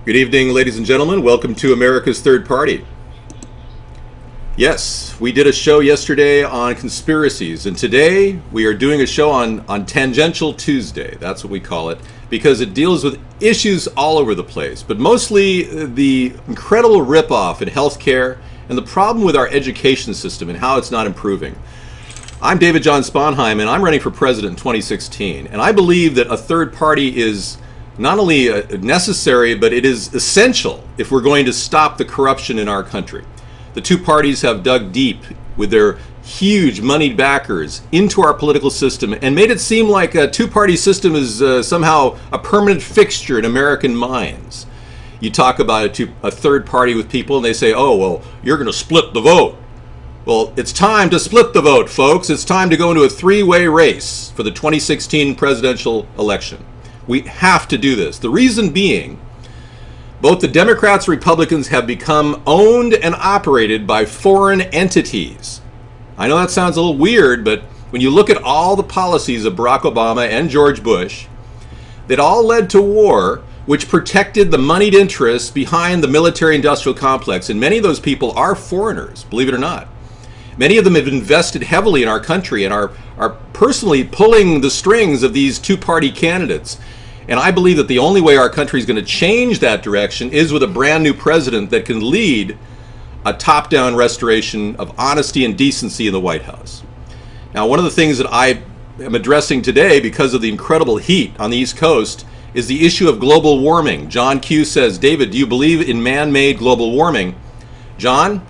Good evening, ladies and gentlemen. Welcome to America's Third Party. Yes, we did a show yesterday on conspiracies, and today we are doing a show on Tangential Tuesday. That's what we call it, because it deals with issues all over the place, but mostly the incredible ripoff in healthcare and the problem with our education system and how it's not improving. I'm David John Sponheim, and I'm running for president in 2016, and I believe that a third party is not only necessary, but it is essential if we're going to stop the corruption in our country. The two parties have dug deep with their huge moneyed backers into our political system and made it seem like a two-party system is somehow a permanent fixture in American minds. You talk about a third party with people and they say, oh, well, you're going to split the vote. Well, it's time to split the vote, folks. It's time to go into a three-way race for the 2016 presidential election. We have to do this. The reason being, both the Democrats and Republicans have become owned and operated by foreign entities. I know that sounds a little weird, but when you look at all the policies of Barack Obama and George Bush, that all led to war, which protected the moneyed interests behind the military-industrial complex. And many of those people are foreigners, believe it or not. Many of them have invested heavily in our country and are personally pulling the strings of these two-party candidates. And I believe that the only way our country is going to change that direction is with a brand new president that can lead a top-down restoration of honesty and decency in the White House. Now, one of the things that I am addressing today, because of the incredible heat on the East Coast, is the issue of global warming. John Q says, David, do you believe in man-made global warming? John,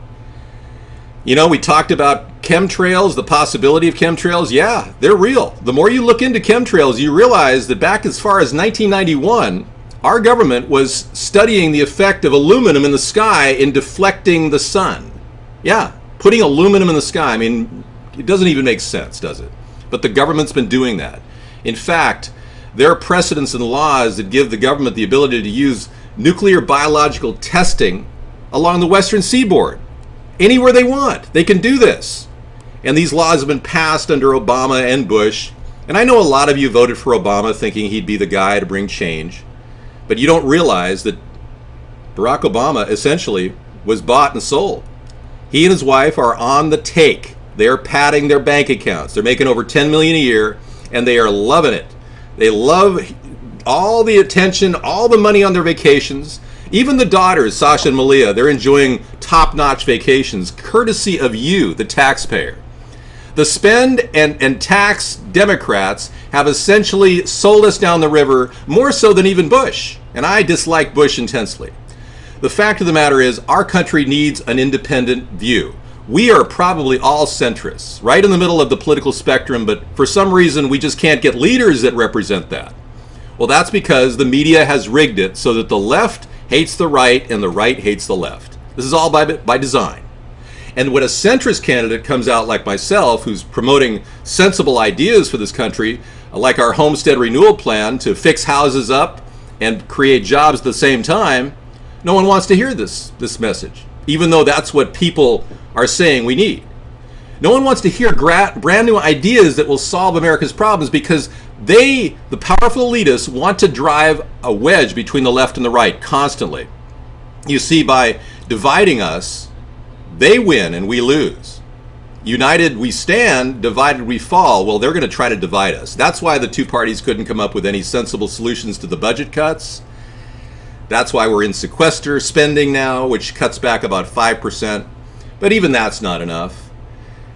you know, we talked about chemtrails, the possibility of chemtrails. Yeah, they're real. The more you look into chemtrails, you realize that back as far as 1991, our government was studying the effect of aluminum in the sky in deflecting the sun. Yeah, putting aluminum in the sky. I mean, it doesn't even make sense, does it? But the government's been doing that. In fact, there are precedents and laws that give the government the ability to use nuclear biological testing along the western seaboard. Anywhere they want, they can do this. And these laws have been passed under Obama and Bush. And I know a lot of you voted for Obama thinking he'd be the guy to bring change. But you don't realize that Barack Obama essentially was bought and sold. He and his wife are on the take. They're padding their bank accounts. They're making over $10 million a year, and they are loving it. They love all the attention, all the money on their vacations. Even the daughters, Sasha and Malia, they're enjoying top-notch vacations, courtesy of you, the taxpayer. The spend and tax Democrats have essentially sold us down the river, more so than even Bush. And I dislike Bush intensely. The fact of the matter is, our country needs an independent view. We are probably all centrists, right in the middle of the political spectrum, but for some reason we just can't get leaders that represent that. Well, that's because the media has rigged it so that the left hates the right and the right hates the left. This is all by design. And when a centrist candidate comes out like myself, who's promoting sensible ideas for this country, like our homestead renewal plan to fix houses up and create jobs at the same time, no one wants to hear this message, even though that's what people are saying we need. No one wants to hear brand new ideas that will solve America's problems, because the powerful elitists, want to drive a wedge between the left and the right constantly. You see, by dividing us, they win and we lose. United we stand, divided we fall. Well, they're going to try to divide us. That's why the two parties couldn't come up with any sensible solutions to the budget cuts. That's why we're in sequester spending now, which cuts back about 5%. But even that's not enough.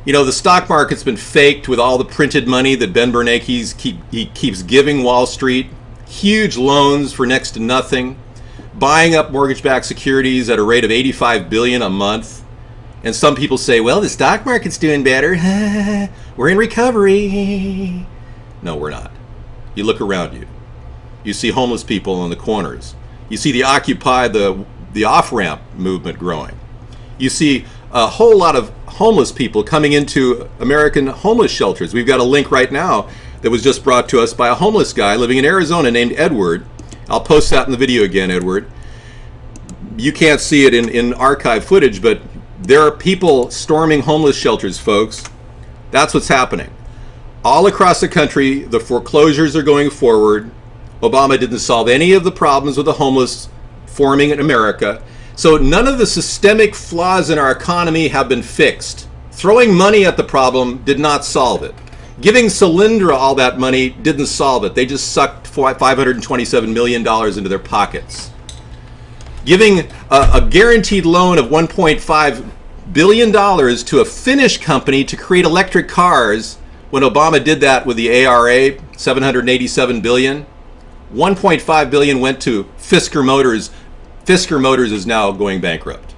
You know, the stock market's been faked with all the printed money that Ben Bernanke keeps giving Wall Street. Huge loans for next to nothing. Buying up mortgage-backed securities at a rate of $85 billion a month. And some people say, well, the stock market's doing better. We're in recovery. No, we're not. You look around you. You see homeless people on the corners. You see the Occupy the off-ramp movement growing. You see a whole lot of homeless people coming into American homeless shelters. We've got a link right now that was just brought to us by a homeless guy living in Arizona named Edward. I'll post that in the video again, Edward. You can't see it in archive footage, but there are people storming homeless shelters, folks. That's what's happening. All across the country, the foreclosures are going forward. Obama didn't solve any of the problems with the homeless forming in America. So none of the systemic flaws in our economy have been fixed. Throwing money at the problem did not solve it. Giving Solyndra all that money didn't solve it. They just sucked $527 million into their pockets. Giving a guaranteed loan of $1.5 billion to a Finnish company to create electric cars, when Obama did that with the ARA, $787 billion, $1.5 billion went to Fisker Motors. Fisker Motors is now going bankrupt.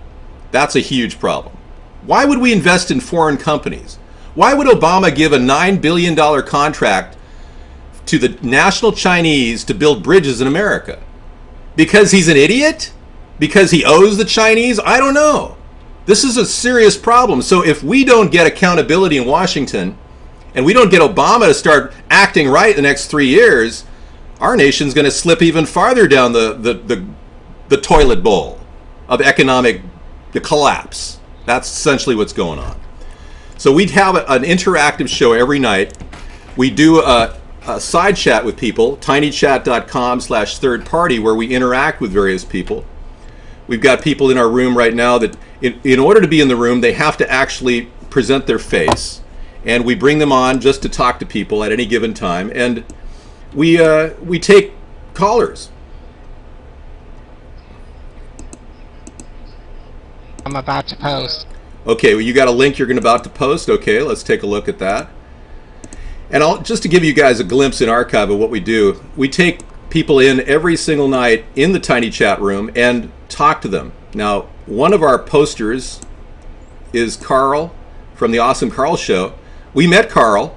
That's a huge problem. Why would we invest in foreign companies? Why would Obama give a $9 billion contract to the national Chinese to build bridges in America? Because he's an idiot? Because he owes the Chinese? I don't know. This is a serious problem. So if we don't get accountability in Washington, and we don't get Obama to start acting right the next 3 years, our nation's going to slip even farther down the toilet bowl of economic collapse. That's essentially what's going on. So we'd have an interactive show every night. We do a side chat with people, tinychat.com/third party, where we interact with various people. We've got people in our room right now that in order to be in the room, they have to actually present their face. And we bring them on just to talk to people at any given time. And we take callers. I'm about to post. Okay, well, you got a link you're about to post. Okay, let's take a look at that. And just to give you guys a glimpse in archive of what we do, we take people in every single night in the tiny chat room and talk to them. Now, one of our posters is Carl from the Awesome Carl Show. We met Carl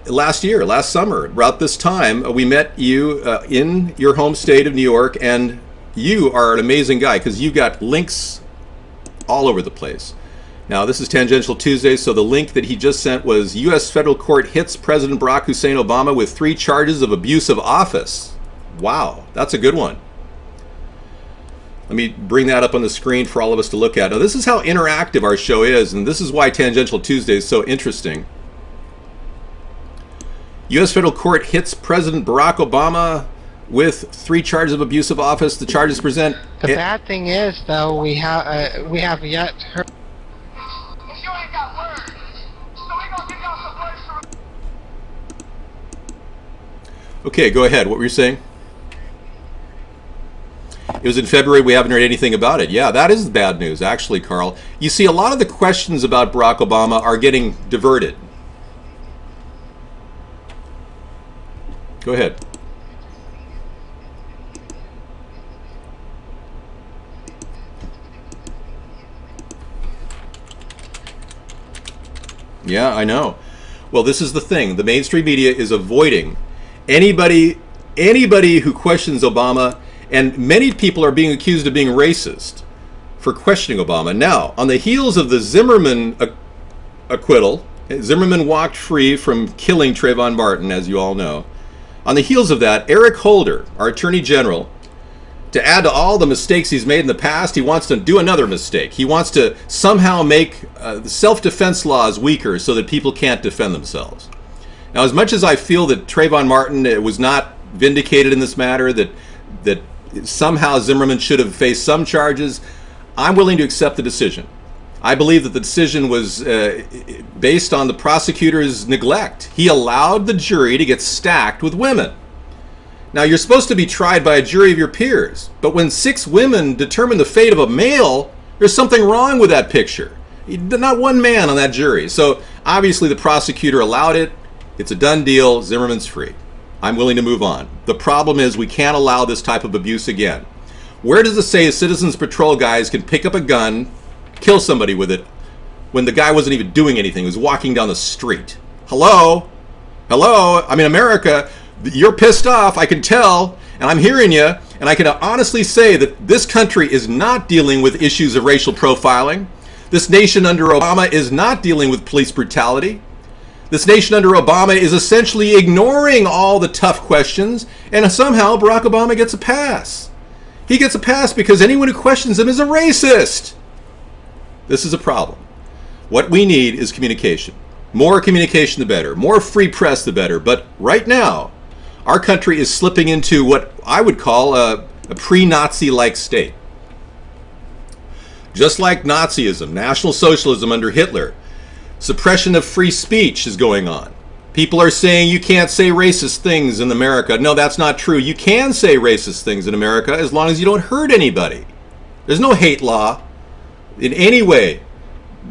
last summer. About this time, we met you in your home state of New York, and you are an amazing guy because you got links all over the place. Now, this is Tangential Tuesday, so the link that he just sent was U.S. federal court hits President Barack Hussein Obama with 3 charges of abuse of office. Wow, that's a good one. Let me bring that up on the screen for all of us to look at. Now, this is how interactive our show is, and this is why Tangential Tuesday is so interesting. U.S. federal court hits President Barack Obama with 3 charges of abuse of office. The charges present... The bad thing is, though, we have yet heard... Okay, go ahead. What were you saying? It was in February. We haven't heard anything about it. Yeah, that is bad news, actually, Carl. You see, a lot of the questions about Barack Obama are getting diverted. Go ahead. Yeah, I know. Well, this is the thing. The mainstream media is avoiding anybody who questions Obama, and many people are being accused of being racist for questioning Obama. Now, on the heels of the Zimmerman acquittal, Zimmerman walked free from killing Trayvon Martin, as you all know. On the heels of that, Eric Holder, our Attorney General, to add to all the mistakes he's made in the past, he wants to do another mistake. He wants to somehow make the self-defense laws weaker so that people can't defend themselves. Now, as much as I feel that Trayvon Martin was not vindicated in this matter, that somehow Zimmerman should have faced some charges, I'm willing to accept the decision. I believe that the decision was based on the prosecutor's neglect. He allowed the jury to get stacked with women. Now, you're supposed to be tried by a jury of your peers, but when 6 women determine the fate of a male, there's something wrong with that picture. Not one man on that jury. So obviously the prosecutor allowed it. It's a done deal. Zimmerman's free. I'm willing to move on. The problem is we can't allow this type of abuse again. Where does it say Citizens Patrol guys can pick up a gun, kill somebody with it, when the guy wasn't even doing anything? He was walking down the street. Hello? Hello? I'm in America. You're pissed off, I can tell, and I'm hearing you, and I can honestly say that this country is not dealing with issues of racial profiling. This nation under Obama is not dealing with police brutality. This nation under Obama is essentially ignoring all the tough questions, and somehow Barack Obama gets a pass. He gets a pass because anyone who questions him is a racist. This is a problem. What we need is communication. More communication, the better. More free press, the better. But right now, our country is slipping into what I would call a pre-Nazi-like state. Just like Nazism, National Socialism under Hitler, suppression of free speech is going on. People are saying you can't say racist things in America. No, that's not true. You can say racist things in America as long as you don't hurt anybody. There's no hate law in any way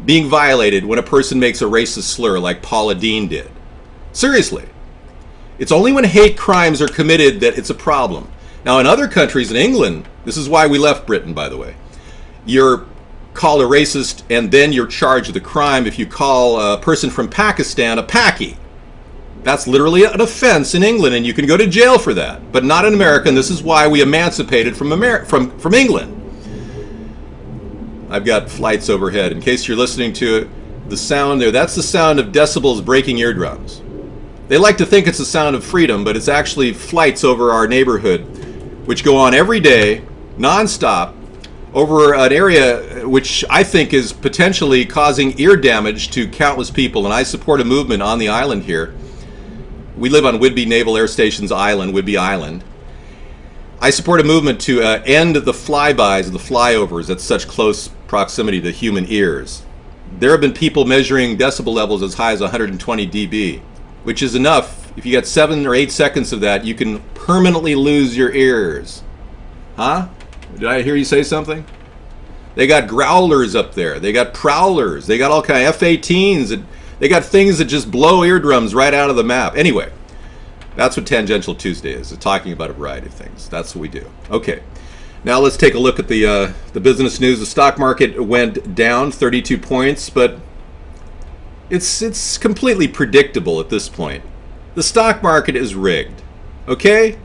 being violated when a person makes a racist slur like Paula Deen did. Seriously. It's only when hate crimes are committed that it's a problem. Now, in other countries, in England, this is why we left Britain, by the way, you're called a racist and then you're charged with a crime if you call a person from Pakistan a Paki. That's literally an offense in England, and you can go to jail for that. But not in America, and this is why we emancipated from England. I've got flights overhead. In case you're listening to it, the sound there, that's the sound of decibels breaking eardrums. They like to think it's the sound of freedom, but it's actually flights over our neighborhood, which go on every day, nonstop, over an area which I think is potentially causing ear damage to countless people. And I support a movement on the island here. We live on Whidbey Naval Air Station's island, Whidbey Island. I support a movement to end the flybys and the flyovers at such close proximity to human ears. There have been people measuring decibel levels as high as 120 dB, which is enough. If you get 7 or 8 seconds of that, you can permanently lose your ears. Huh? Did I hear you say something? They got growlers up there. They got prowlers. They got all kind of F-18s. They got things that just blow eardrums right out of the map. Anyway, that's what Tangential Tuesday is. It's talking about a variety of things. That's what we do. Okay. Now let's take a look at the business news. The stock market went down 32 points, but it's completely predictable at this point. The stock market is rigged. Okay?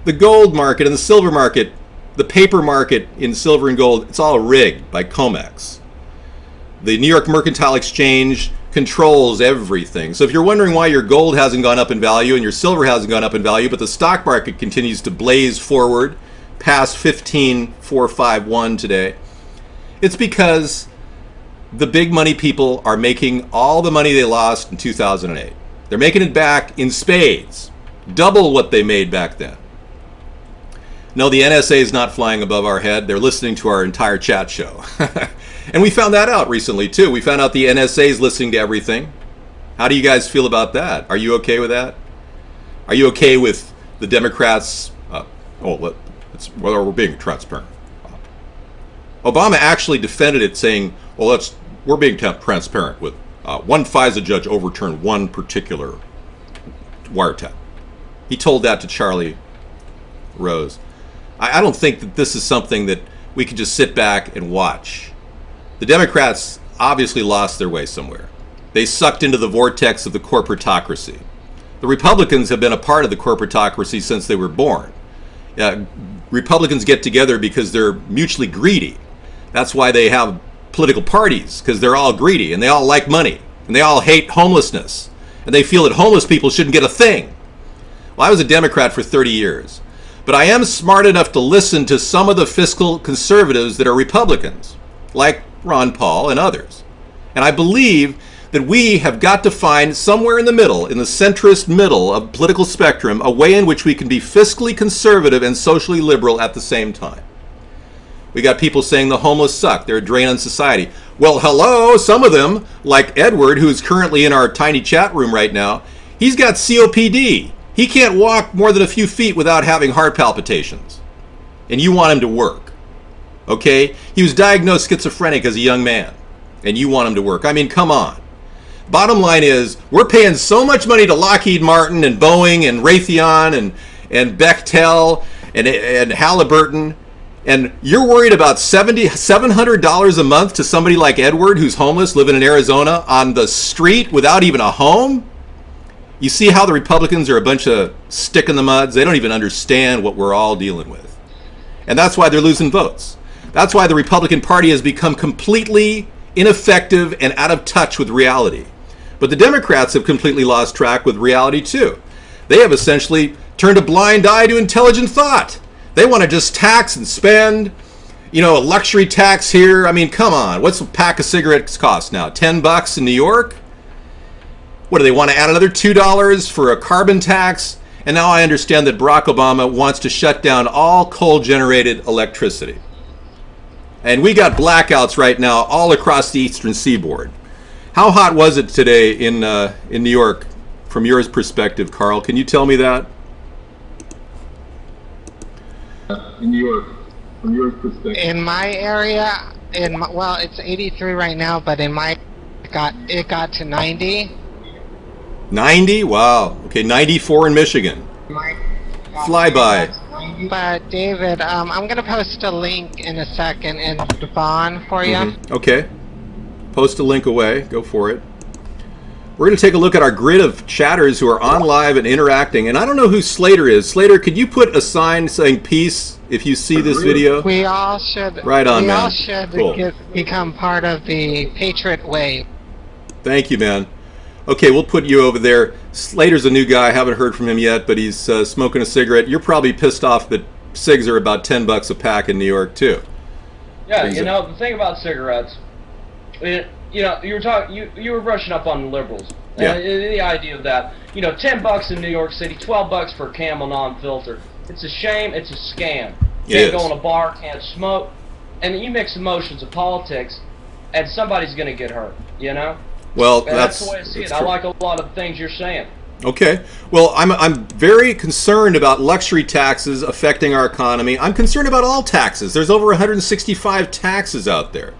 The gold market and the silver market, the paper market in silver and gold, it's all rigged by COMEX. The New York Mercantile Exchange controls everything. So if you're wondering why your gold hasn't gone up in value and your silver hasn't gone up in value, but the stock market continues to blaze forward past 15,451 today, it's because the big money people are making all the money they lost in 2008. They're making it back in spades, double what they made back then. No, the NSA is not flying above our head. They're listening to our entire chat show. And we found that out recently, too. We found out the NSA is listening to everything. How do you guys feel about that? Are you okay with that? Are you okay with the Democrats? We're being transparent. Obama actually defended it, saying, well, we're being transparent with one FISA judge overturned one particular wiretap. He told that to Charlie Rose. I don't think that this is something that we can just sit back and watch. The Democrats obviously lost their way somewhere. They sucked into the vortex of the corporatocracy. The Republicans have been a part of the corporatocracy since they were born. Republicans get together because they're mutually greedy. That's why they have political parties, because they're all greedy and they all like money and they all hate homelessness and they feel that homeless people shouldn't get a thing. Well, I was a Democrat for 30 years, but I am smart enough to listen to some of the fiscal conservatives that are Republicans, like Ron Paul and others. And I believe that we have got to find somewhere in the middle, in the centrist middle of the political spectrum, a way in which we can be fiscally conservative and socially liberal at the same time. We got people saying the homeless suck. They're a drain on society. Well, hello, some of them, like Edward, who is currently in our tiny chat room right now, he's got COPD. He can't walk more than a few feet without having heart palpitations. And you want him to work. Okay? He was diagnosed schizophrenic as a young man. And you want him to work. I mean, come on. Bottom line is, we're paying so much money to Lockheed Martin and Boeing and Raytheon and Bechtel and Halliburton, and you're worried about $700 a month to somebody like Edward, who's homeless, living in Arizona, on the street without even a home? You see how the Republicans are a bunch of stick in the muds? They don't even understand what we're all dealing with. And that's why they're losing votes. That's why the Republican Party has become completely ineffective and out of touch with reality. But the Democrats have completely lost track with reality too. They have essentially turned a blind eye to intelligent thought. They want to just tax and spend, a luxury tax here. I mean, come on. What's a pack of cigarettes cost now? $10 in New York? What do they want to add another $2 for a carbon tax? And now I understand that Barack Obama wants to shut down all coal-generated electricity. And we got blackouts right now all across the eastern seaboard. How hot was it today in New York, from your perspective, Carl? Can you tell me that? In New York, from your perspective. In my area, well, it's 83 right now, but in my it got to 90. 90? Wow. Okay, 94 in Michigan. Flyby. But David, I'm gonna post a link in a second in Devon for you. Mm-hmm. Okay. Post a link away. Go for it. We're going to take a look at our grid of chatters who are on live and interacting. And I don't know who Slater is. Slater, could you put a sign saying peace if you see this video? We all should. Right on, man. We all should become part of the Patriot Way. Thank you, man. Okay, we'll put you over there. Slater's a new guy. I haven't heard from him yet, but he's smoking a cigarette. You're probably pissed off that cigs are about $10 a pack in New York, too. Yeah, you know, the thing about cigarettes, you know, you were brushing up on the liberals. Yeah. The idea of that, you know, $10 in New York City, $12 for a Camel non-filter. It's a shame. It's a scam. Can't go in a bar, can't smoke, and you mix emotions of politics, and somebody's gonna get hurt. You know. Well, and that's the way I see it. I like a lot of the things you're saying. Okay. Well, I'm very concerned about luxury taxes affecting our economy. I'm concerned about all taxes. There's over 165 taxes out there.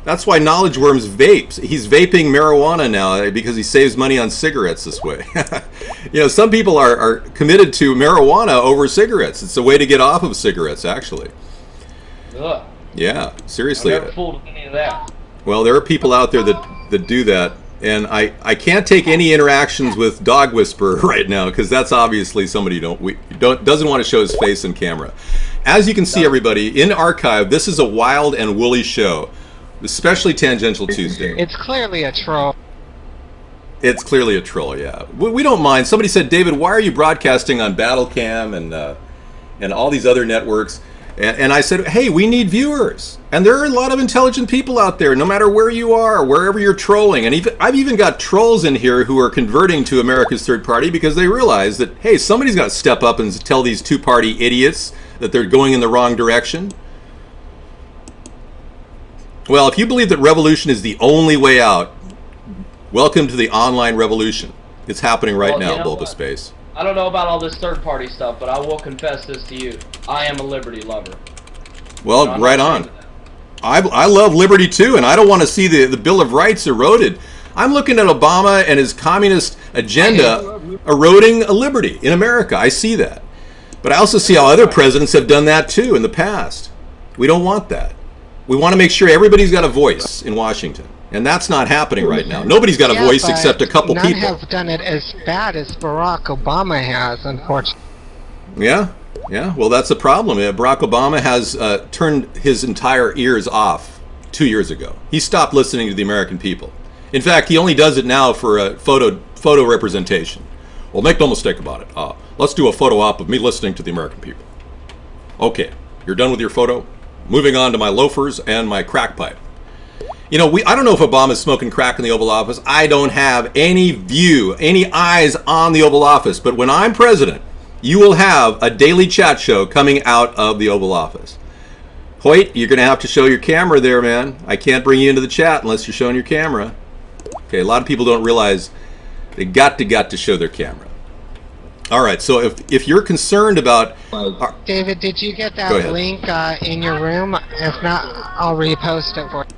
That's why Knowledge Worms vapes. He's vaping marijuana now because he saves money on cigarettes this way. You know, some people are committed to marijuana over cigarettes. It's a way to get off of cigarettes, actually. Ugh. Yeah, seriously. I've never fooled with any of that. Well, there are people out there that do that. And I can't take any interactions with Dog Whisperer right now because that's obviously somebody doesn't want to show his face in camera. As you can see, everybody, in archive, this is a wild and woolly show. Especially Tangential Tuesday. It's clearly a troll. It's clearly a troll, yeah. We don't mind. Somebody said, David, why are you broadcasting on Battlecam and all these other networks? And I said, hey, we need viewers. And there are a lot of intelligent people out there, no matter where you are, wherever you're trolling. And I've even got trolls in here who are converting to America's Third Party because they realize that, hey, somebody's got to step up and tell these two-party idiots that they're going in the wrong direction. Well, if you believe that revolution is the only way out, welcome to the online revolution. It's happening right now, you know Bulba Space. I don't know about all this third-party stuff, but I will confess this to you. I am a liberty lover. Well, right on. I love liberty too, and I don't want to see the Bill of Rights eroded. I'm looking at Obama and his communist agenda eroding a liberty in America. I see that. But I also see how other presidents have done that too in the past. We don't want that. We want to make sure everybody's got a voice in Washington. And that's not happening right now. Nobody's got a voice except a couple people. None have done it as bad as Barack Obama has, unfortunately. Yeah. Well, that's a problem. Barack Obama has turned his entire ears off 2 years ago. He stopped listening to the American people. In fact, he only does it now for a photo representation. Well, make no mistake about it. Let's do a photo op of me listening to the American people. Okay, you're done with your photo? Moving on to my loafers and my crack pipe. You know, I don't know if Obama's smoking crack in the Oval Office. I don't have any eyes on the Oval Office. But when I'm president, you will have a daily chat show coming out of the Oval Office. Hoyt, you're going to have to show your camera there, man. I can't bring you into the chat unless you're showing your camera. Okay, a lot of people don't realize they got to show their camera. All right, so if you're concerned about... David, did you get that link in your room? If not, I'll repost it for you.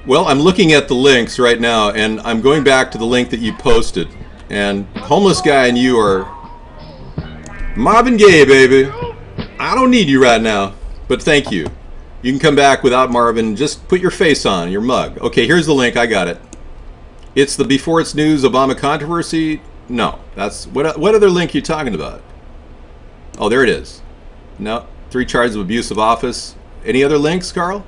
Well, I'm looking at the links right now, and I'm going back to the link that you posted. And Homeless Guy and you are Marvin Gaye, baby. I don't need you right now, but thank you. You can come back without Marvin. Just put your face on, your mug. Okay, here's the link. I got it. It's the Before It's News Obama controversy. No, that's what other link are you talking about? Oh, there it is. No, 3 charges of abuse of office. Any other links, Carl?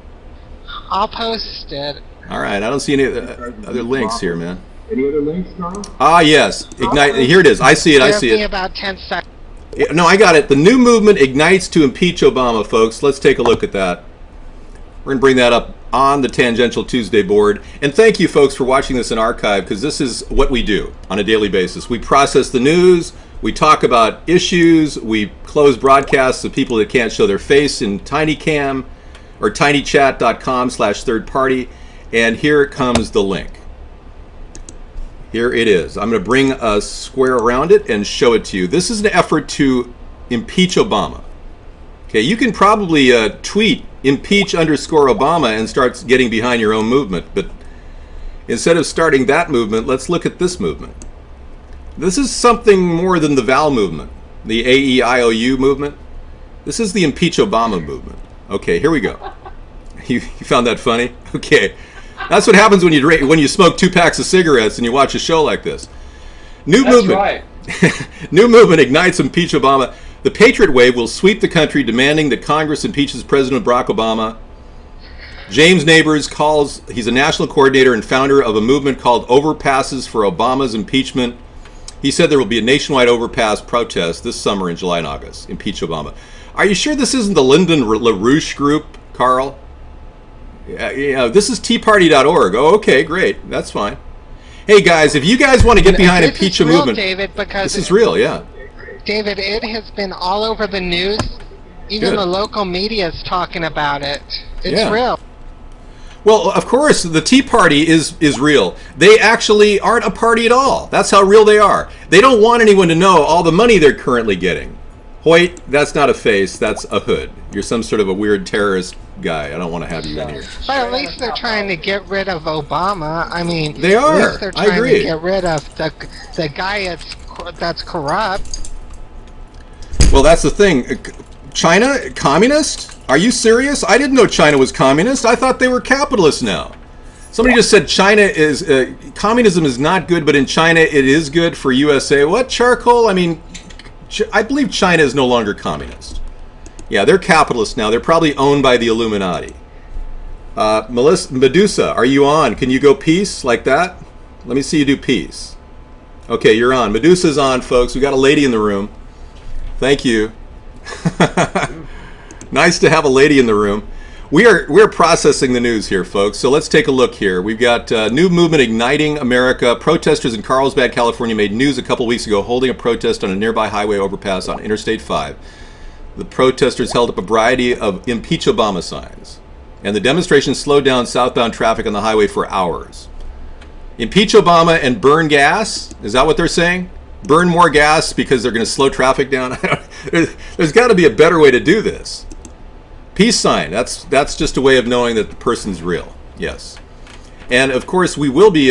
I'll post it. All right, I don't see any other links here, man. Any other links, Carl? Ah, yes. Ignite. Here it is. I see it. I see it. About 10 seconds. No, I got it. The new movement ignites to impeach Obama, folks. Let's take a look at that. We're going to bring that up on the Tangential Tuesday board. And thank you, folks, for watching this in archive, because this is what we do on a daily basis. We process the news, We talk about issues. We close broadcasts of people that can't show their face in TinyCam or tinychat.com/third party. And here comes the link. Here it is. I'm going to bring a square around it and show it to you. This is an effort to impeach Obama. Okay, you can probably tweet impeach_Obama and start getting behind your own movement. But instead of starting that movement, let's look at this movement. This is something more than the VAL movement, the AEIOU movement. This is the Impeach Obama movement. Okay, here we go. You found that funny? Okay. That's what happens when you smoke 2 packs of cigarettes and you watch a show like this. That's movement. Right. New movement ignites impeach Obama. The Patriot Wave will sweep the country, demanding that Congress impeaches President Barack Obama. James Neighbors he's a national coordinator and founder of a movement called Overpasses for Obama's Impeachment. He said there will be a nationwide overpass protest this summer in July and August. Impeach Obama. Are you sure this isn't the Lyndon LaRouche group, Carl? Yeah, this is teaparty.org. Oh, okay, great. That's fine. Hey, guys, if you guys want to get behind impeach a movement, David, because this is real, yeah. David, it has been all over the news. Even the local media is talking about it. It's real. Well, of course, the Tea Party is real. They actually aren't a party at all. That's how real they are. They don't want anyone to know all the money they're currently getting. Hoyt, that's not a face, that's a hood. You're some sort of a weird terrorist guy. I don't want to have you in here. But at least they're trying to get rid of Obama. I mean, they are. At least they're trying to get rid of the guy that's corrupt. Well, that's the thing. China, communist? Are you serious? I didn't know China was communist. I thought they were capitalist now. Somebody just said China is communism is not good, but in China it is good for USA. What, charcoal? I mean, I believe China is no longer communist. Yeah, they're capitalist now. They're probably owned by the Illuminati. Medusa, are you on? Can you go peace like that? Let me see you do peace. Okay, you're on. Medusa's on, folks. We got a lady in the room. Thank you. Nice to have a lady in the room. We're processing the news here, folks. So let's take a look here. We've got new movement igniting America. Protesters in Carlsbad, California made news a couple weeks ago holding a protest on a nearby highway overpass on Interstate 5. The protesters held up a variety of Impeach Obama signs. And the demonstration slowed down southbound traffic on the highway for hours. Impeach Obama and burn gas? Is that what they're saying? Burn more gas because they're going to slow traffic down? There's got to be a better way to do this. Peace sign. That's just a way of knowing that the person's real. Yes. And of course, we will be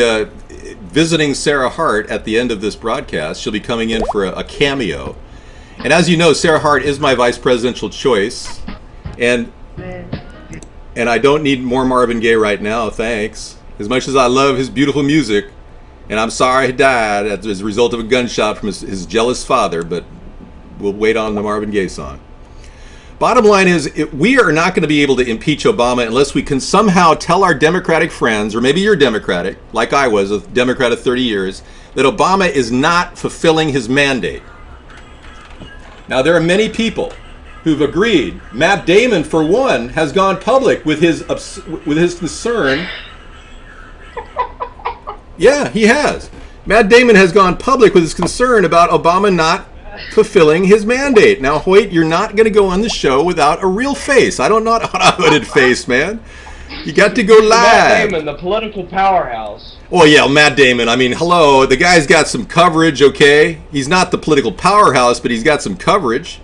visiting Sarah Hart at the end of this broadcast. She'll be coming in for a cameo. And as you know, Sarah Hart is my vice presidential choice. And I don't need more Marvin Gaye right now, thanks. As much as I love his beautiful music, and I'm sorry he died as a result of a gunshot from his jealous father, but we'll wait on the Marvin Gaye song. Bottom line is, we are not going to be able to impeach Obama unless we can somehow tell our Democratic friends, or maybe you're Democratic, like I was, a Democrat of 30 years, that Obama is not fulfilling his mandate. Now, there are many people who've agreed. Matt Damon, for one, has gone public with his concern. Yeah, he has. Matt Damon has gone public with his concern about Obama not fulfilling his mandate. Now, Hoyt, you're not going to go on the show without a real face. I don't know how a hooded face, man. You got to go live. Matt Damon, the political powerhouse. Oh, yeah, Matt Damon. I mean, hello. The guy's got some coverage, okay? He's not the political powerhouse, but he's got some coverage.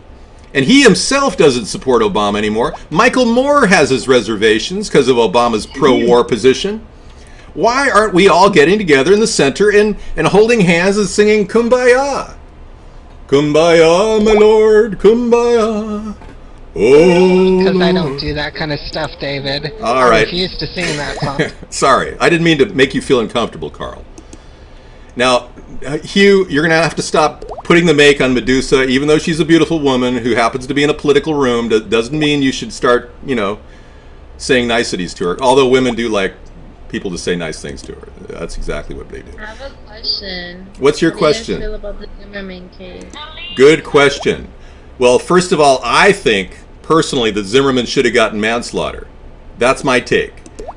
And he himself doesn't support Obama anymore. Michael Moore has his reservations because of Obama's pro-war position. Why aren't we all getting together in the center and holding hands and singing Kumbaya? Kumbaya, my lord, kumbaya. Oh, because I don't do that kind of stuff, David. All right. I refuse to sing that song. Sorry, I didn't mean to make you feel uncomfortable, Carl. Now, Hugh, you're going to have to stop putting the make on Medusa, even though she's a beautiful woman who happens to be in a political room. Doesn't mean you should start, saying niceties to her. Although women do like people to say nice things to her. That's exactly what they do. I have a question. What's your question? How do you feel about the Zimmerman case? Good question. Well, first of all, I think, personally, that Zimmerman should have gotten manslaughter. That's my take.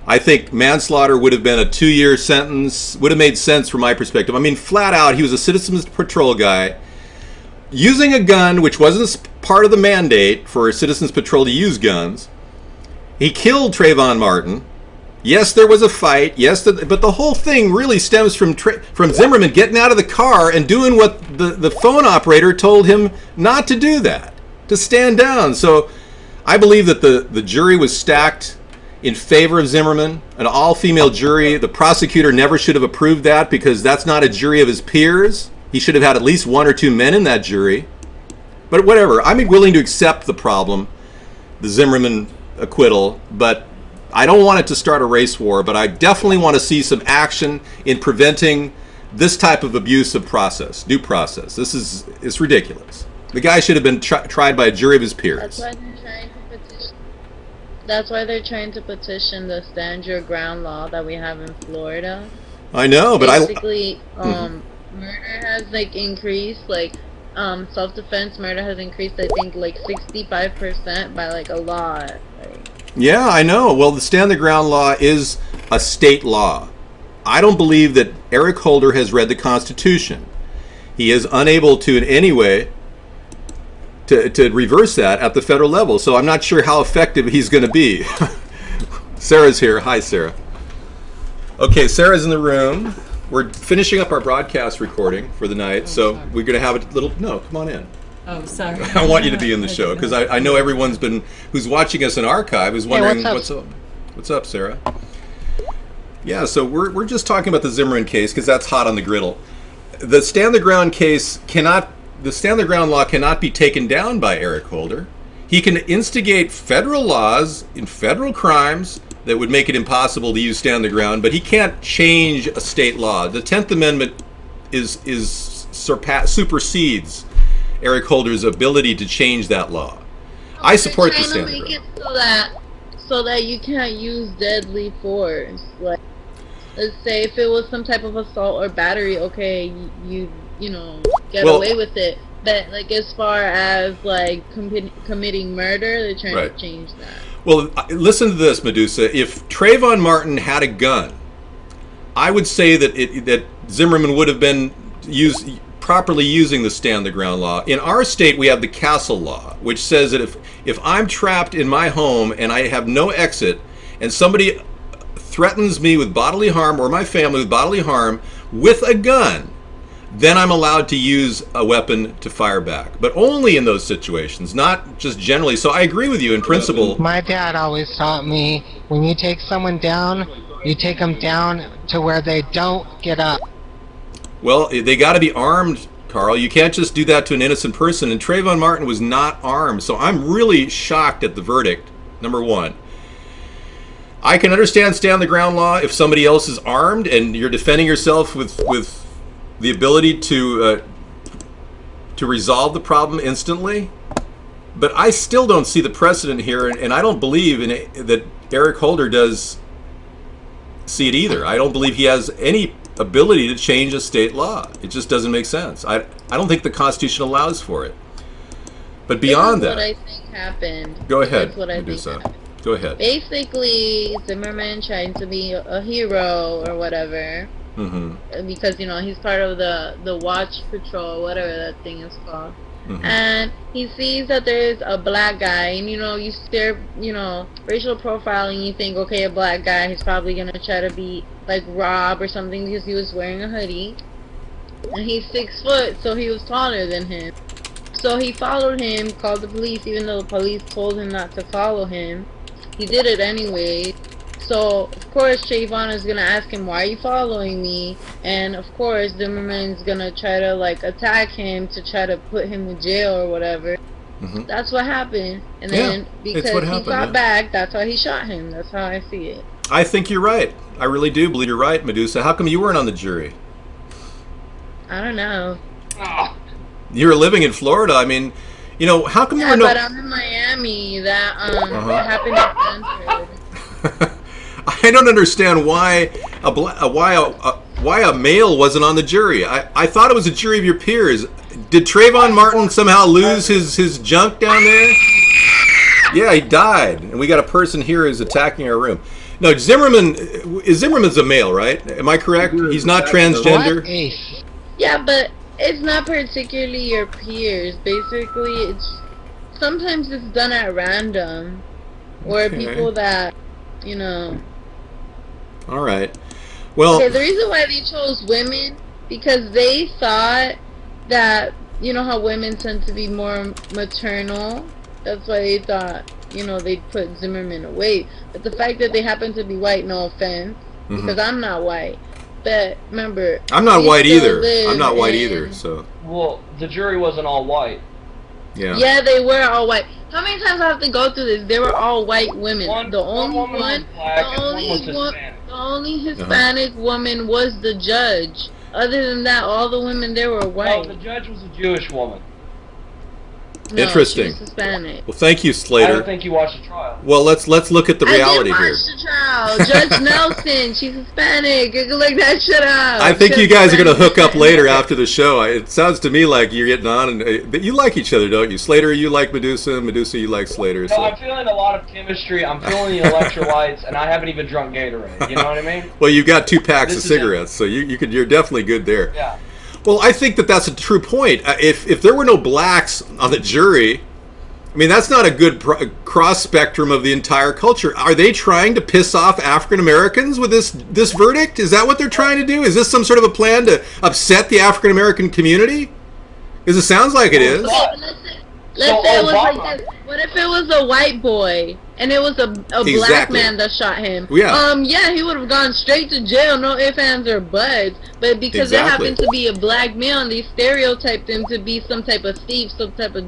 I think manslaughter would have been a 2-year sentence, would have made sense from my perspective. I mean, flat out, he was a Citizens Patrol guy using a gun, which wasn't part of the mandate for Citizens Patrol to use guns. He killed Trayvon Martin. Yes, there was a fight. Yes, but the whole thing really stems from Zimmerman getting out of the car and doing what the phone operator told him not to do, that, to stand down. So I believe that the jury was stacked in favor of Zimmerman, an all-female jury. The prosecutor never should have approved that because that's not a jury of his peers. He should have had at least 1 or 2 men in that jury. But whatever, I'm willing to accept the problem, the Zimmerman acquittal, but I don't want it to start a race war, but I definitely want to see some action in preventing this type of abuse of process, due process. It's ridiculous. The guy should have been tried by a jury of his peers. That's why they're trying to petition the stand your ground law that we have in Florida. I know, but basically, murder has increased, self-defense murder has increased, I think 65% by a lot. Yeah, I know. Well, the stand the ground law is a state law. I don't believe that Eric Holder has read the Constitution. He is unable to in any way to reverse that at the federal level. So I'm not sure how effective he's going to be. Sarah's here. Hi, Sarah. Okay, Sarah's in the room. We're finishing up our broadcast recording for the night, so sorry. we're going to have a little... No, come on in. Oh, sorry. I want you to be in the show because I know everyone's who's watching us in archive is wondering what's up? What's up, Sarah? Yeah, so we're just talking about the Zimmerman case because that's hot on the griddle. The stand the ground law cannot be taken down by Eric Holder. He can instigate federal laws in federal crimes that would make it impossible to use stand the ground, but he can't change a state law. The 10th Amendment supersedes Eric Holder's ability to change that law. I support the stand the ground. Make it so that you can't use deadly force. Let's say if it was some type of assault or battery, okay, you get away with it. But as far as committing murder, they're trying to change that. Well, listen to this, Medusa. If Trayvon Martin had a gun, I would say that Zimmerman would have been properly using the stand the ground law. In our state, we have the castle law, which says that if I'm trapped in my home and I have no exit, and somebody threatens me with bodily harm or my family with bodily harm with a gun, then I'm allowed to use a weapon to fire back. But only in those situations, not just generally. So I agree with you in principle. My dad always taught me, when you take someone down, you take them down to where they don't get up. Well, they got to be armed, Carl. You can't just do that to an innocent person. And Trayvon Martin was not armed. So I'm really shocked at the verdict, number one. I can understand stand the ground law if somebody else is armed and you're defending yourself with the ability to resolve the problem instantly. But I still don't see the precedent here, and I don't believe that Eric Holder does see it either. I don't believe he has any ability to change a state law. It just doesn't make sense. I don't think the Constitution allows for it. But beyond that, what I think happened. Go ahead, That's what I think happened. Go ahead. Basically, Zimmerman trying to be a hero or whatever, because he's part of the Watch Patrol, whatever that thing is called. And he sees that there's a black guy, and you stare, racial profiling. You think, okay, a black guy, he's probably gonna try to be Rob or something because he was wearing a hoodie, and he's 6 foot, so he was taller than him. So he followed him, called the police, even though the police told him not to follow him. He did it anyway. So, of course, Trayvon is going to ask him, why are you following me? And, of course, Zimmerman's going to try to, attack him to try to put him in jail or whatever. That's what happened. And then, because he got back, that's why he shot him. That's how I see it. I think you're right. I really do believe you're right, Medusa. How come you weren't on the jury? I don't know. You were living in Florida. I mean, how come you were but I'm in Miami. That happened at Stanford. I don't understand why a male wasn't on the jury. I thought it was a jury of your peers. Did Trayvon Martin somehow lose his junk down there? Yeah, he died, and we got a person here who's attacking our room. No, Zimmerman's a male, right? Am I correct? He's not transgender. Yeah, but it's not particularly your peers. Basically, it's sometimes it's done at random, or people that, you know. All right. Well, okay, the reason why they chose women because they thought that, you know how women tend to be more maternal. That's why they thought, you know, they'd put Zimmerman away. But the fact that they happen to be white, no offense, because I'm not white. But remember, I'm not white either. I'm not white either. So. Well, the jury wasn't all white. Yeah. Yeah, they were all white. How many times I have to go through this? They were all white women. The only Hispanic woman was the judge. Other than that, all the women there were white. Oh, the judge was a Jewish woman. No, interesting. She was Hispanic. Well, thank you, Slater. I don't think you watched the trial. Well, let's look at the reality I did here. watch the trial. Judge Nelson, she's Hispanic. You can look that shit up. I think you guys are going to hook up later after the show. It sounds to me like you're getting on, and you like each other, don't you? Slater, you like Medusa. Medusa, you like Slater. No, I'm feeling a lot of chemistry. I'm feeling the electrolytes, and I haven't even drunk Gatorade. You know what I mean? Well, you've got 2 packs of cigarettes, so you're definitely good there. Yeah. Well, I think that's a true point. If there were no blacks on the jury, I mean, that's not a good cross spectrum of the entire culture. Are they trying to piss off African Americans with this verdict? Is that what they're trying to do? Is this some sort of a plan to upset the African American community? Because it sounds like it is. Let's say it was like this. What if it was a white boy and it was a black man that shot him? Yeah. Yeah, he would have gone straight to jail, no ifs, ands, or buts. But because there happened to be a black male and they stereotyped him to be some type of thief, some type of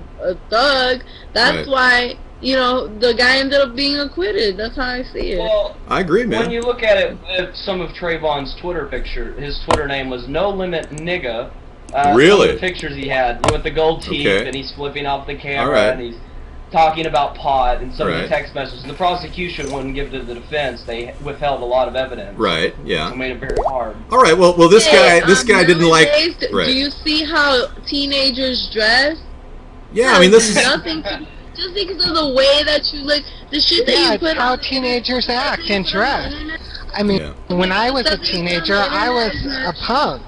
thug, that's why, you know, the guy ended up being acquitted. That's how I see it. Well, I agree, man. When you look at it, some of Trayvon's Twitter picture, his Twitter name was No Limit Nigga. Really? Some of the pictures he had with the gold teeth, and he's flipping off the camera, and he's talking about pot, and some of the text messages. The prosecution wouldn't give to the defense; they withheld a lot of evidence. Right. Yeah. So made it very hard. All right. Well, this guy didn't like. Do you see how teenagers dress? Yeah, I mean, this is nothing. Just because of the way that you look, the shit that you put how on teenagers act and dress. I mean, when I was a teenager, I was a punk.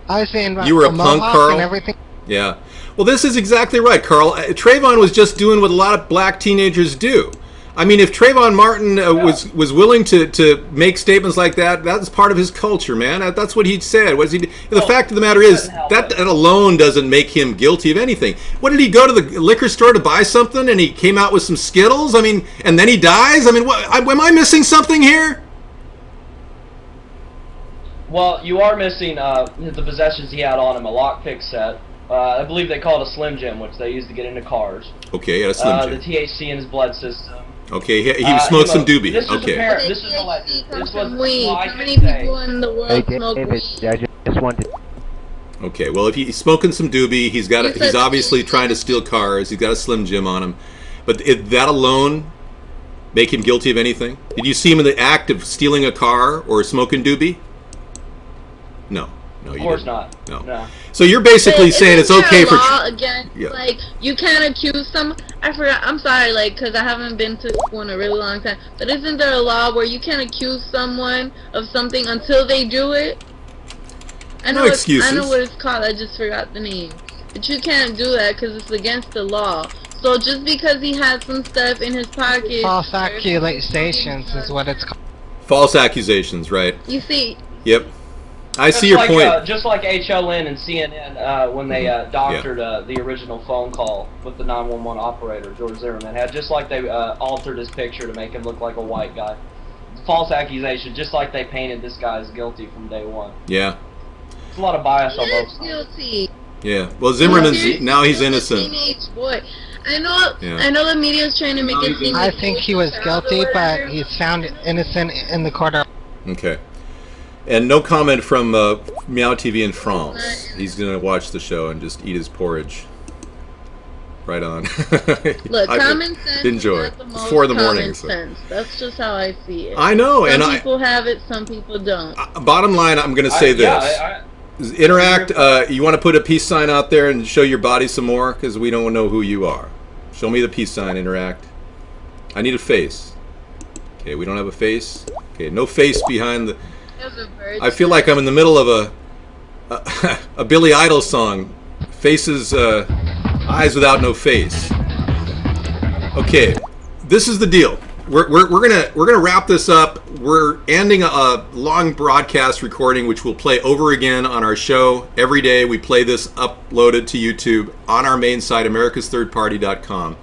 I was in you were a punk, Carl? And everything. Yeah. Well, this is exactly right, Carl. Trayvon was just doing what a lot of black teenagers do. I mean, if Trayvon Martin was willing to make statements like that, that's part of his culture, man. That's what he said. The fact of the matter is, that alone doesn't make him guilty of anything. What, did he go to the liquor store to buy something and he came out with some Skittles? I mean, and then he dies? I mean, am I missing something here? Well, you are missing the possessions he had on him, a lockpick set. I believe they call it a Slim Jim, which they use to get into cars. Okay, yeah, a Slim Jim. The THC in his blood system. Okay, he smoked some doobie. This okay. This is alleged. This was weed. How many people in the world smoke weed? I just wanted. Okay, well, if he's smoking some doobie, he's obviously trying to steal cars. He's got a Slim Jim on him, but that alone make him guilty of anything? Did you see him in the act of stealing a car or smoking doobie? No, of course not. No. So you're basically saying it's okay for again. Yeah. Like you can't accuse some. I forgot. I'm sorry, like because I haven't been to school in a really long time. But isn't there a law where you can't accuse someone of something until they do it? I know. No excuses. I know what it's called. I just forgot the name. But you can't do that because it's against the law. So just because he had some stuff in his pocket. False accusations is what it's called. False accusations, right? You see. Yep. I see your point. Just like HLN and CNN when they doctored the original phone call with the 911 operator, George Zimmerman, just like they altered his picture to make him look like a white guy. False accusation, just like they painted this guy as guilty from day one. Yeah. There's a lot of bias on both sides. Guilty. Yeah. Well, Zimmerman's now he's innocent. Teenage boy. I know the media's trying to make it seem I think he was guilty, but he's found innocent in the court. Okay. And no comment from Meow TV in France. He's going to watch the show and just eat his porridge. Right on. Look, common sense enjoy. is not the most 4 in the morning. Common sense. That's just how I see it. I know. Some people have it, some people don't. Bottom line, I'm going to say this. Interact, you want to put a peace sign out there and show your body some more? Because we don't know who you are. Show me the peace sign, Interact. I need a face. Okay, we don't have a face. Okay, no face behind the... I feel like I'm in the middle of a Billy Idol song, Faces, Eyes Without No Face. Okay, this is the deal. We're gonna wrap this up. We're ending a long broadcast recording, which we'll play over again on our show every day. We play this uploaded to YouTube on our main site, americasthirdparty.com.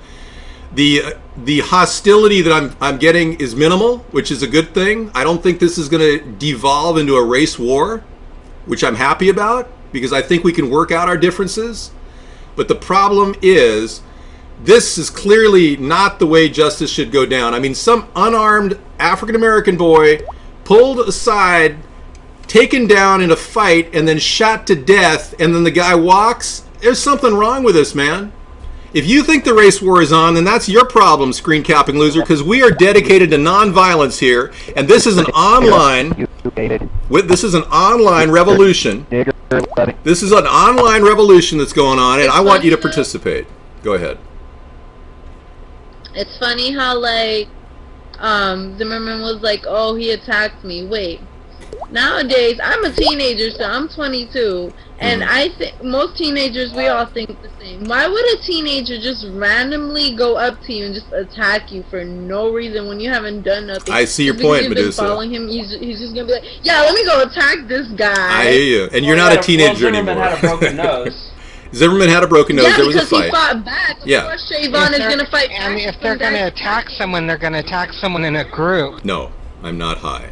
The hostility that I'm getting is minimal, which is a good thing. I don't think this is going to devolve into a race war, which I'm happy about, because I think we can work out our differences. But the problem is, this is clearly not the way justice should go down. I mean, some unarmed African-American boy pulled aside, taken down in a fight, and then shot to death, and then the guy walks. There's something wrong with this, man. If you think the race war is on, then that's your problem, screen capping loser, because we are dedicated to nonviolence here, and this is an online revolution. This is an online revolution that's going on, and I want you to participate. Go ahead. It's funny how, like, Zimmerman was like, oh, he attacked me. Wait. Nowadays, I'm a teenager, so I'm 22, and I think most teenagers, we all think the same. Why would a teenager just randomly go up to you and just attack you for no reason when you haven't done nothing? I see your point, you've Medusa. been following him, he's just gonna be like, yeah, let me go attack this guy. I hear you, and you're not a teenager anymore. Zimmerman had a broken nose. Zimmerman had a broken nose. Yeah, there was a because fight. he fought back. Of course, Trayvon is gonna fight back. And if they're gonna attack someone, they're gonna attack someone in a group. No, I'm not high.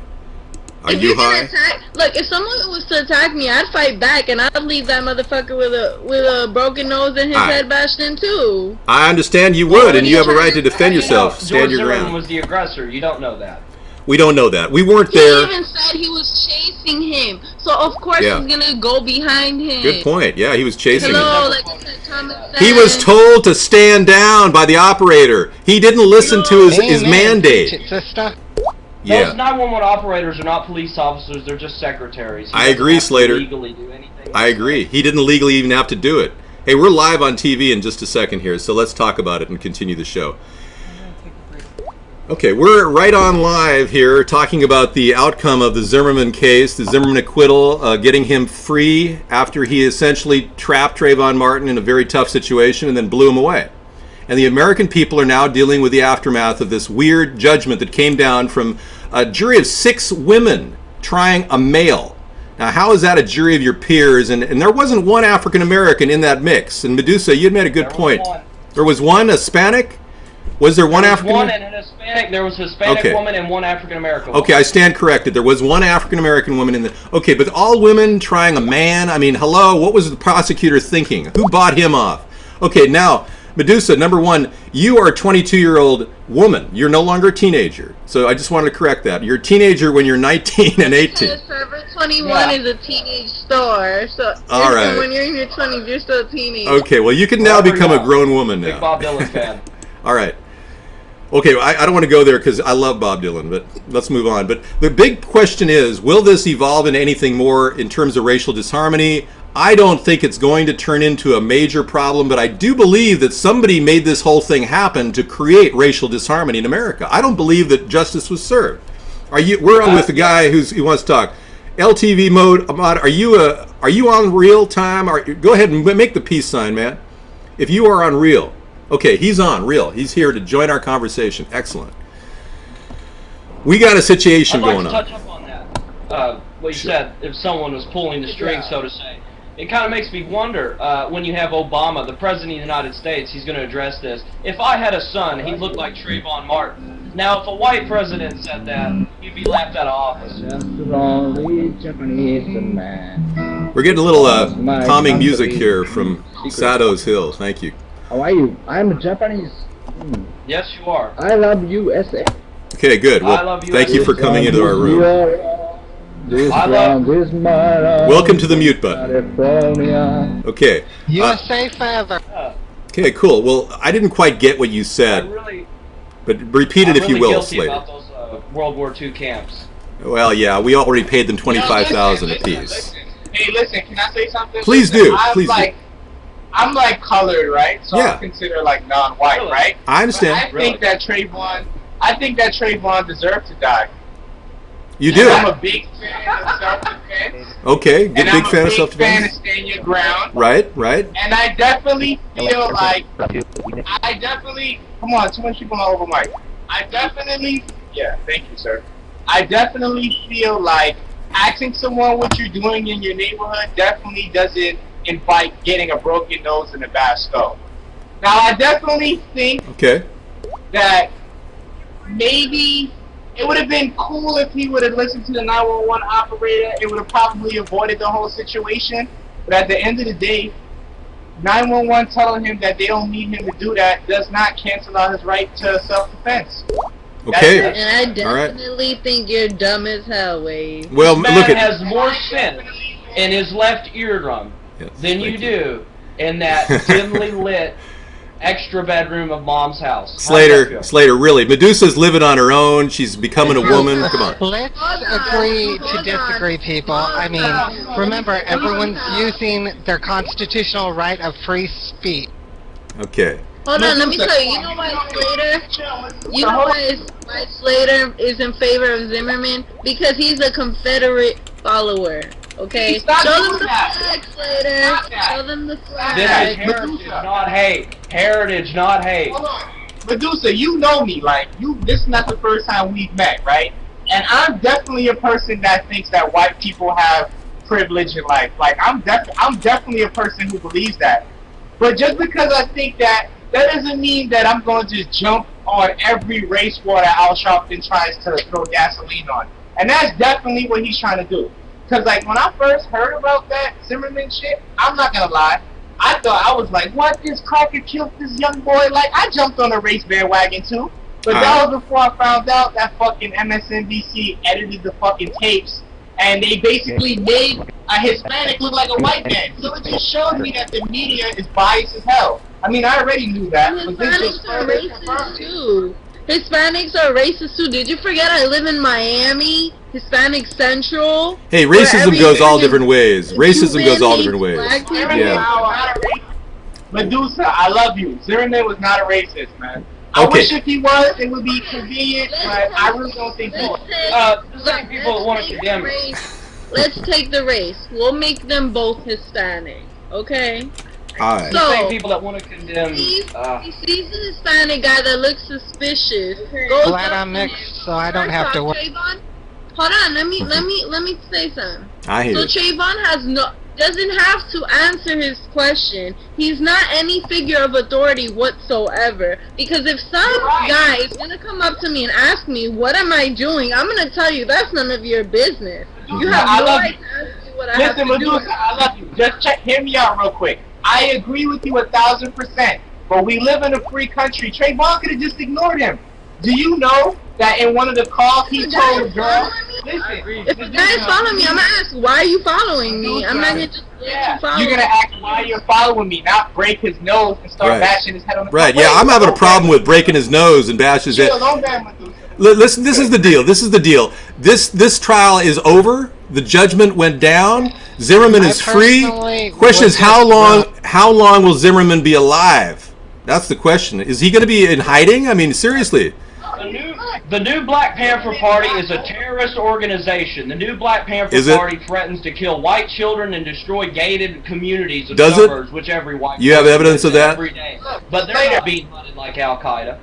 Are if you you're high? Look, if someone was to attack me, I'd fight back, and I'd leave that motherfucker with a broken nose and his head bashed in too. I understand you would, and you have a right to defend yourself. Stand your ground. Zimmerman was the aggressor. You don't know that. We don't know that. We weren't there. He even said he was chasing him, so of course he's gonna go behind him. Good point. Yeah, he was chasing him. Like I said, common sense. He was told to stand down by the operator. He didn't listen to his mandate. Those 911 operators are not police officers, they're just secretaries. I agree, Slater. Legally do anything. I agree. He didn't legally even have to do it. Hey, we're live on TV in just a second here, so let's talk about it and continue the show. Okay, we're right on live here talking about the outcome of the Zimmerman case, the Zimmerman acquittal, getting him free after he essentially trapped Trayvon Martin in a very tough situation and then blew him away. And the American people are now dealing with the aftermath of this weird judgment that came down from a jury of 6 women trying a male. Now, how is that a jury of your peers? And there wasn't one African American in that mix. And Medusa, you had made a good point. There was one Hispanic? Was there one African? One and an Hispanic. There was a Hispanic woman and one African American woman. Okay, I stand corrected. There was one African American woman in the. Okay, but all women trying a man. I mean, hello. What was the prosecutor thinking? Who bought him off? Okay, now Medusa, number one, you are a 22-year-old woman. You're no longer a teenager. So I just wanted to correct that. You're a teenager when you're 19 and 18. Forever 21 is a teenage store. So all right. When you're in your 20s, you're still a teenager. Okay, well, you can now become a grown woman now. Big Bob Dylan fan. All right. Okay, I don't want to go there because I love Bob Dylan, but let's move on. But the big question is, will this evolve into anything more in terms of racial disharmony? I don't think it's going to turn into a major problem, but I do believe that somebody made this whole thing happen to create racial disharmony in America. I don't believe that justice was served. We're on with the guy who wants to talk. LTV mode, Ahmad, are you on real time? Go ahead and make the peace sign, man. If you are on real. Okay, he's on real. He's here to join our conversation. Excellent. We got a situation going on. I'd like to touch up on that. What you said, if someone was pulling the strings, so to say. It kind of makes me wonder, when you have Obama, the President of the United States, he's going to address this. If I had a son, he looked like Trayvon Martin. Now, if a white president said that, he'd be laughed out of office. We're getting a little calming music here from Sado's Hill. Thank you. How are you? I'm Japanese. Yes, you are. I love USA. Okay, good. Well, thank you for coming into our room. Welcome to the mute button. Okay. USA forever. Okay, cool. Well, I didn't quite get what you said, but repeat it if you will, Slater. About those World War II camps. Well, yeah, we already paid them $25,000 apiece. Hey, listen, can I say something? Please do. Please do. I'm like colored, right? So yeah. I'm considered like non-white, right? I understand. But I think that Trayvon deserved to die. You do. I'm a big fan of self-defense. self-defense. Okay, good, And big I'm fan a of big self-defense. fan of stand your ground. Right, right. And I definitely feel like, come on, too much people on over mic. Thank you, sir. I definitely feel like asking someone what you're doing in your neighborhood definitely doesn't invite getting a broken nose and a bad skull. Now, I definitely think that maybe it would have been cool if he would have listened to the 911 operator. It would have probably avoided the whole situation. But at the end of the day, 911 telling him that they don't need him to do that does not cancel out his right to self-defense. Okay. And I definitely think you're dumb as hell, Wade. Well, This man look at has more sense in his left eardrum than you do in that dimly lit extra bedroom of Mom's house. Slater, really. Medusa's living on her own. She's becoming a woman. Come on. Let's agree to disagree, people. I mean, remember, everyone's using their constitutional right of free speech. Okay. Hold on, let me tell you. You know why Slater is in favor of Zimmerman? Because he's a Confederate follower. Okay? Show them the flag, Slater. Show them the flag. This is heritage, not hate. Heritage, not hate. Hold on. Medusa, you know me, this is not the first time we've met, right? And I'm definitely a person that thinks that white people have privilege in life. I'm definitely a person who believes that. But just because I think that doesn't mean that I'm going to jump on every race war that Al Sharpton tries to throw gasoline on. And that's definitely what he's trying to do. Because, when I first heard about that Zimmerman shit, I'm not going to lie, I was like, what, this cracker killed this young boy? I jumped on a race bandwagon too. But that was before I found out that fucking MSNBC edited the fucking tapes and they basically made a Hispanic look like a white man. So it just showed me that the media is biased as hell. I mean, I already knew that, but this just further confirmed it. Hispanics are racist too. Did you forget I live in Miami? Hispanic Central. Hey, racism goes all different ways. Racism goes all different ways. Yeah. Medusa, I love you. Zimmerman was not a racist, man. I wish if he was, it would be convenient, but I really don't think he was. The same people that want to condemn me. Let's take the race. We'll make them both Hispanic, okay? Alright. The same people that want to condemn. He sees a Hispanic guy that looks suspicious. Glad I'm mixed, so I don't have to work. Hold on, let me say something. I hear so Trayvon doesn't have to answer his question. He's not any figure of authority whatsoever. Because if some guy is gonna come up to me and ask me what am I doing, I'm gonna tell you that's none of your business. You have no right to ask me what I have to do. Listen, Medusa, I love you. Just hear me out real quick. I agree with you 1,000%. But we live in a free country. Trayvon could have just ignored him. Do you know that in one of the calls he told a girl, if a guy is following me, I'm gonna ask, why are you following me? I'm not gonna just let you follow me. You're gonna ask why you're following me, not break his nose and start bashing his head on the Right, yeah, I'm having a problem with breaking his nose and bash his head. Listen, this is the deal. This trial is over. The judgment went down. Zimmerman is free. Question is, how long will Zimmerman be alive? That's the question. Is he going to be in hiding? I mean, seriously. The new Black Panther Party is a terrorist organization. The new Black Panther Party threatens to kill white children and destroy gated communities of suburbs, which every white you have evidence of that? Every day. But they're not being hunted like Al-Qaeda.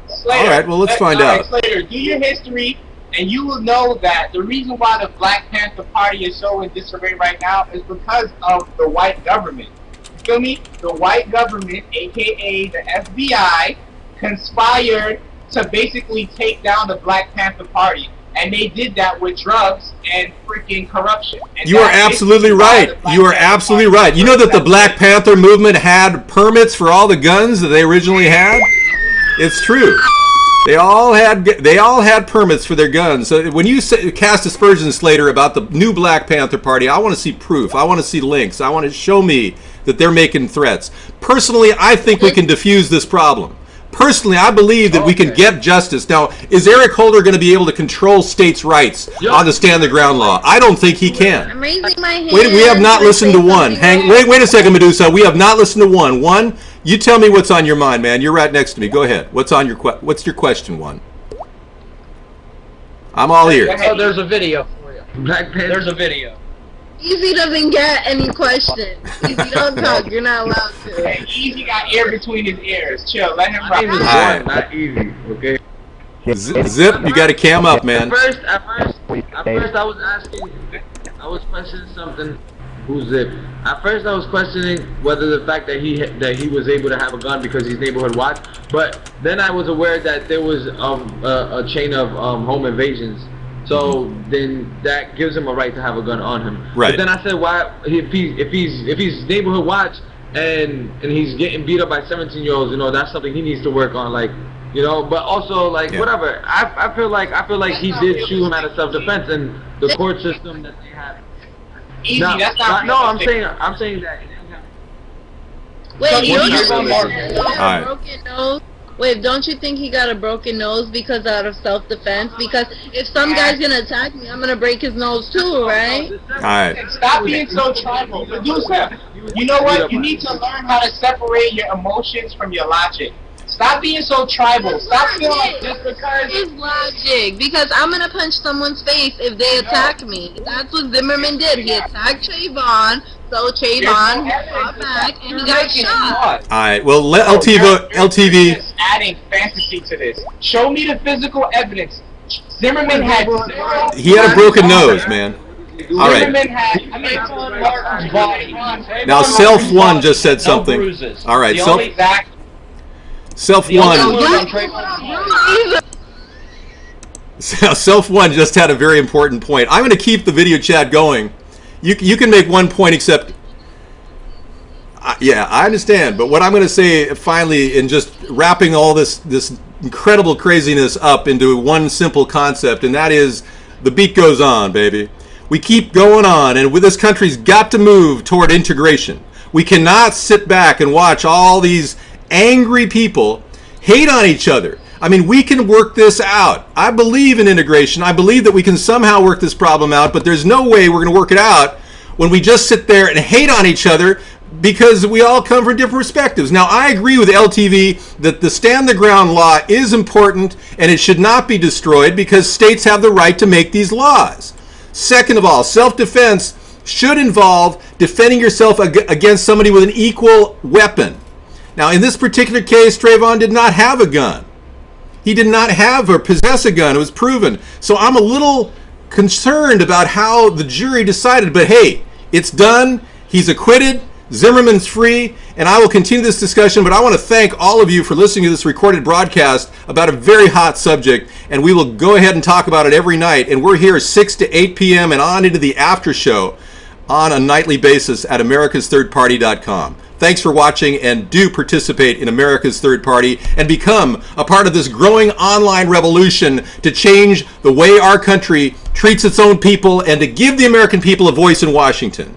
Slater, all right, well, let's find out. Slater, do your history, and you will know that the reason why the Black Panther Party is so in disarray right now is because of the white government. You feel me? The white government, a.k.a. the FBI, conspired to basically take down the Black Panther Party. And they did that with drugs and freaking corruption. And you are absolutely right. You are absolutely right. You know that the Black Panther movement had permits for all the guns that they originally had? It's true. They all had permits for their guns. So when you cast aspersions, Slater, about the new Black Panther Party, I want to see proof. I want to see links. I want to show me that they're making threats. Personally, I think we can defuse this problem. Personally, I believe that we can get justice. Now, is Eric Holder going to be able to control states' rights on the stand the ground law? I don't think he can. I'm raising my hand. Wait, we have not listened to one. Wait a second, Medusa. We have not listened to one. One, you tell me what's on your mind, man. You're right next to me. Go ahead. What's your question, one? I'm all ears. Oh, there's a video for you. There's a video. Easy doesn't get any questions. Easy, don't talk. You're not allowed to. Hey, Easy got air between his ears. Chill, let him My name is rock. Juan, not Easy, okay? Zip, you got to cam up, man. At first, I was questioning something. Who's Zip? At first, I was questioning whether the fact that he was able to have a gun because he's neighborhood watch. But then I was aware that there was a chain of home invasions. So then that gives him a right to have a gun on him. Right. But then I said, why if he's neighborhood watch and he's getting beat up by 17-year-olds, you know, that's something he needs to work on, like, you know. But also, like, whatever. I feel like he did shoot him out of self-defense, and the court system that they have. Easy, that's not no. I'm saying that. Wait, So don't you you hear think he about got a broken nose? Wait, don't you think he got a broken nose because out of self-defense? Because if some guy's gonna attack me, I'm gonna break his nose too, right? All right. Stop being so tribal. Medusa, you know what? You need to learn how to separate your emotions from your logic. Stop being so tribal. Stop feeling like just because. It's logic, because I'm gonna punch someone's face if they attack me. That's what Zimmerman did. He attacked Trayvon, so Trayvon fought back and he got shot. All right. Well, let LTV. Just adding fantasy to this. Show me the physical evidence. Zimmerman had zero. He had a broken nose, man. All right. Zimmerman had. I mean, Martin's body. Now, Self One just said something. bruises. All right. The only Self the One. only bruise on Trayvon's Self One just had a very important point. I'm going to keep the video chat going. You can make one point, except yeah, I understand. But what I'm going to say finally, in just wrapping all this incredible craziness up into one simple concept, and that is the beat goes on, baby. We keep going on, and this country's got to move toward integration. We cannot sit back and watch all these angry people hate on each other. I mean, we can work this out. I believe in integration. I believe that we can somehow work this problem out, but there's no way we're going to work it out when we just sit there and hate on each other because we all come from different perspectives. Now, I agree with LTV that the stand the ground law is important and it should not be destroyed because states have the right to make these laws. Second of all, self-defense should involve defending yourself against somebody with an equal weapon. Now, in this particular case, Trayvon did not have a gun. He did not have or possess a gun. It was proven. So I'm a little concerned about how the jury decided. But hey, it's done. He's acquitted. Zimmerman's free. And I will continue this discussion. But I want to thank all of you for listening to this recorded broadcast about a very hot subject. And we will go ahead and talk about it every night. And we're here 6 to 8 p.m. and on into the after show on a nightly basis at americasthirdparty.com. Thanks for watching, and do participate in America's Third Party and become a part of this growing online revolution to change the way our country treats its own people and to give the American people a voice in Washington.